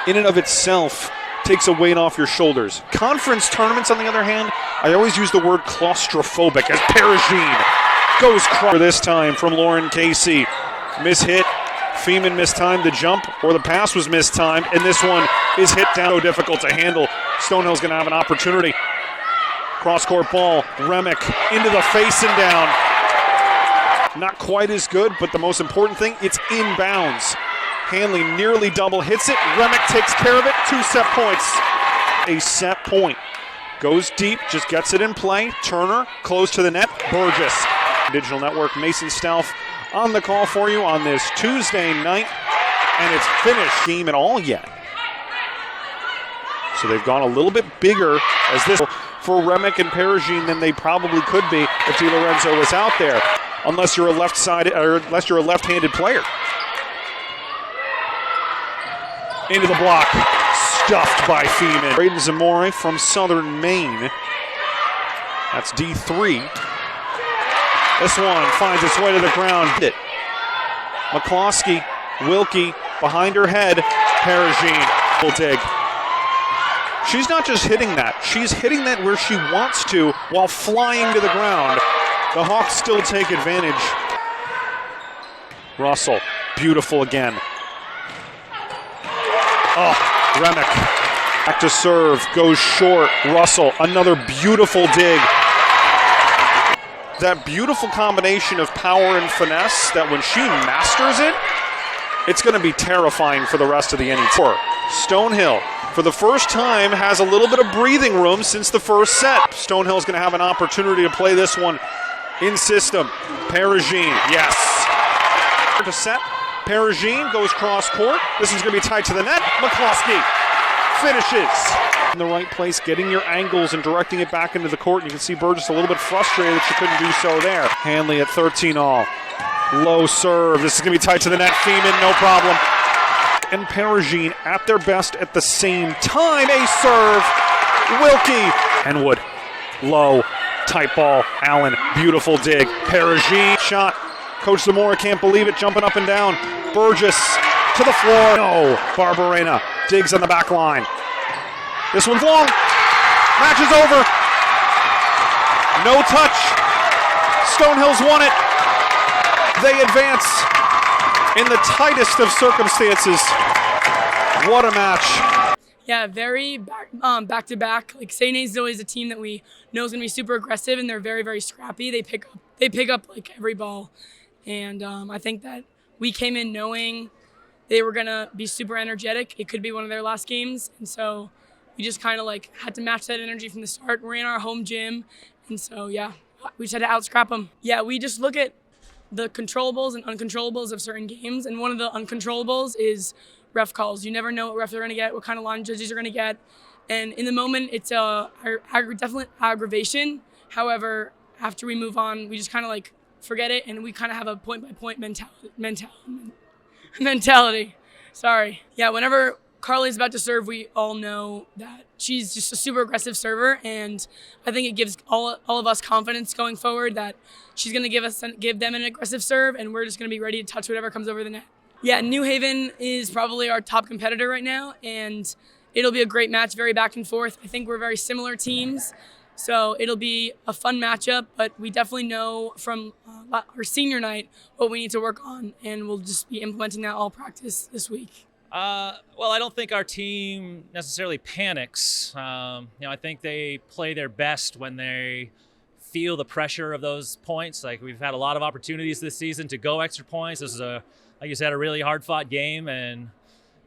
in and of itself takes a weight off your shoulders. Conference tournaments, on the other hand, I always use the word claustrophobic, as Perigine goes for this time from Lauren Casey. Mishit. Feeman mistimed the jump, or the pass was mistimed, and this one is hit down. So difficult to handle. Stonehill's going to have an opportunity. Cross-court ball. Remick into the face and down. Not quite as good, but the most important thing, it's inbounds. Hanley nearly double hits it. Remick takes care of it. 2 set points. A set point. Goes deep, just gets it in play. Turner, close to the net. Burgess. Digital Network, Mason Stelf on the call for you on this Tuesday night. And it's finished game at all yet. So they've gone a little bit bigger as this for Remick and Perigine than they probably could be if DiLorenzo was out there. Unless you're a left-sided, or unless you're a left-handed player. Into the block, stuffed by Feeman. Braden Zamore from Southern Maine. That's D3. This one finds its way to the ground. McCloskey, Wilkie, behind her head. Perigine will dig. She's not just hitting that. She's hitting that where she wants to while flying to the ground. The Hawks still take advantage. Russell, beautiful again. Oh, Remick. Back to serve, goes short. Russell, another beautiful dig. That beautiful combination of power and finesse that when she masters it, it's going to be terrifying for the rest of the NE10. Stonehill, for the first time, has a little bit of breathing room since the first set. Stonehill's going to have an opportunity to play this one in system. Perigine, yes. To set, Perigine goes cross court. This one's going to be tight to the net. McCloskey finishes. In the right place, getting your angles and directing it back into the court. You can see Burgess a little bit frustrated that she couldn't do so there. Hanley at 13 all. Low serve. This is going to be tight to the net. Feeman, no problem. And Perigine at their best at the same time. A serve. Wilkie. And Wood. Low. Tight ball. Allen. Beautiful dig. Perigine. Shot. Coach Zamora can't believe it. Jumping up and down. Burgess to the floor. No. Barbarena digs on the back line. This one's long. Match is over. No touch. Stonehill's won it. They advance in the tightest of circumstances. What a match. Yeah, very back-to-back. Like, St. A's is always a team that we know is going to be super aggressive, and they're very, very scrappy. They pick up like every ball. And I think that we came in knowing they were going to be super energetic. It could be one of their last games. And so we just kind of like had to match that energy from the start. We're in our home gym. And so, yeah, we just had to out-scrap them. Yeah, we just look at the controllables and uncontrollables of certain games. And one of the uncontrollables is ref calls. You never know what ref they're going to get, what kind of line judges you're going to get. And in the moment, it's definitely aggravation. However, after we move on, we just kind of like forget it, and we kind of have a point-by-point mentality. Sorry. Yeah, whenever Carly's about to serve, we all know that she's just a super aggressive server, and I think it gives all of us confidence going forward that she's going to give them an aggressive serve, and we're just going to be ready to touch whatever comes over the net. Yeah, New Haven is probably our top competitor right now, and it'll be a great match, very back and forth. I think we're very similar teams, so it'll be a fun matchup, but we definitely know from our senior night what we need to work on, and we'll just be implementing that all practice this week. Well, I don't think our team necessarily panics. I think they play their best when they feel the pressure of those points. Like, we've had a lot of opportunities this season to go extra points. This is like you said, a really hard-fought game, and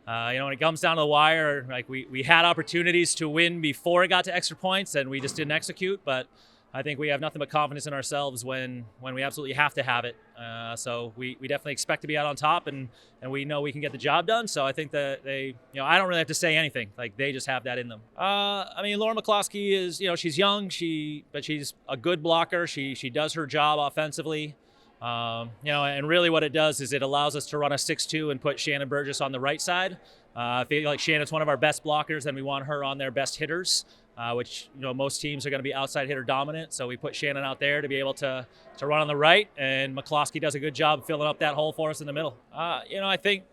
when it comes down to the wire, like we had opportunities to win before it got to extra points, and we just didn't execute. But I think we have nothing but confidence in ourselves when we absolutely have to have it. So we definitely expect to be out on top, and we know we can get the job done. So I think that they, I don't really have to say anything. Like, they just have that in them. Laura McCloskey is, she's young, but she's a good blocker. She does her job offensively. And really what it does is it allows us to run a 6-2 and put Shannon Burgess on the right side. I feel like Shannon's one of our best blockers, and we want her on their best hitters, which, most teams are going to be outside hitter dominant. So we put Shannon out there to be able to run on the right, and McCloskey does a good job filling up that hole for us in the middle. I think,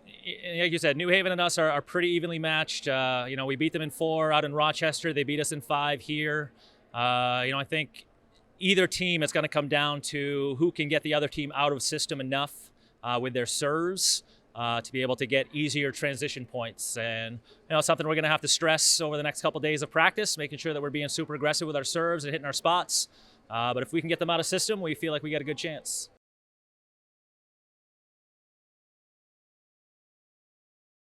like you said, New Haven and us are pretty evenly matched. We beat them in 4 out in Rochester. They beat us in 5 here. I think either team is going to come down to who can get the other team out of system enough with their serves to be able to get easier transition points. And, something we're going to have to stress over the next couple of days of practice, making sure that we're being super aggressive with our serves and hitting our spots. But if we can get them out of system, we feel like we got a good chance.